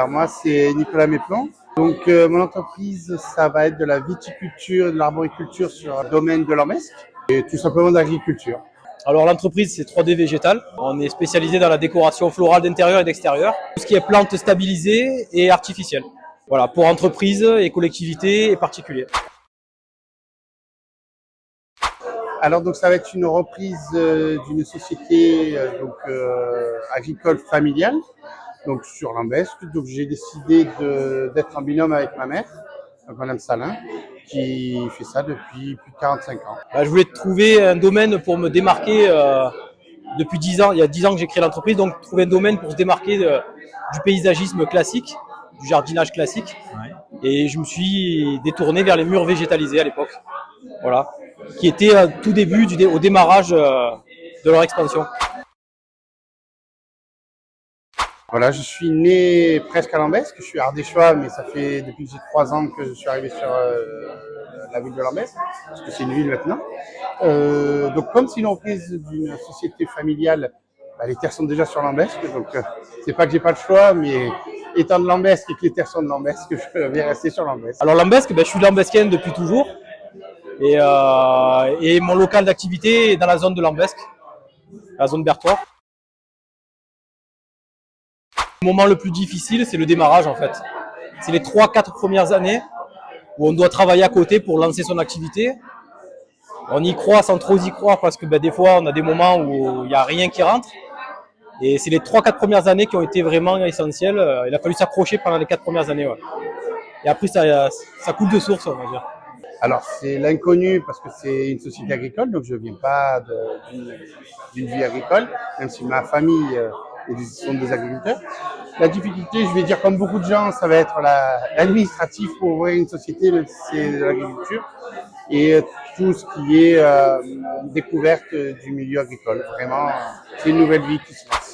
Alors moi, c'est Nicolas Méplon. Donc mon entreprise, ça va être de la viticulture et de l'arboriculture sur le domaine de l'Ambesque et tout simplement d'agriculture. Alors l'entreprise c'est 3D Végétal. On est spécialisé dans la décoration florale d'intérieur et d'extérieur. Tout ce qui est plantes stabilisées et artificielles. Voilà, pour entreprises et collectivités et particuliers. Alors donc ça va être une reprise d'une société agricole familiale, donc sur l'Ambesque. Donc j'ai décidé d'être en binôme avec ma mère, donc Madame Salin, qui fait ça depuis plus de 45 ans. Je voulais trouver un domaine pour me démarquer depuis 10 ans. Il y a 10 ans que j'ai créé l'entreprise, donc trouver un domaine pour se démarquer du paysagisme classique, du jardinage classique. Ouais. Et je me suis détourné vers les murs végétalisés à l'époque. Voilà. Qui était tout début, au démarrage de leur expansion. Voilà, je suis né presque à Lambesque, je suis ardéchois, mais ça fait depuis que j'ai 3 ans que je suis arrivé sur la ville de Lambesque, parce que c'est une ville maintenant. Donc comme c'est une reprise d'une société familiale, les terres sont déjà sur Lambesque, donc c'est pas que j'ai pas le choix, mais étant de Lambesque et que les terres sont de Lambesque, je vais rester sur Lambesque. Alors Lambesque, je suis lambesquien depuis toujours, et mon local d'activité est dans la zone de Lambesque, la zone Berthois. Le moment le plus difficile, c'est le démarrage en fait. C'est les 3-4 premières années où on doit travailler à côté pour lancer son activité. On y croit sans trop y croire parce que des fois, on a des moments où il n'y a rien qui rentre. Et c'est les 3-4 premières années qui ont été vraiment essentielles. Il a fallu s'accrocher pendant les 4 premières années. Ouais. Et après, ça coule de source, on va dire. Alors, c'est l'inconnu parce que c'est une société agricole, donc je ne viens pas d'une vie agricole, même si ma famille sont des agriculteurs. La difficulté, je vais dire comme beaucoup de gens, ça va être l'administratif pour ouvrir une société, même si c'est de l'agriculture, et tout ce qui est découverte du milieu agricole. Vraiment, c'est une nouvelle vie qui se lance.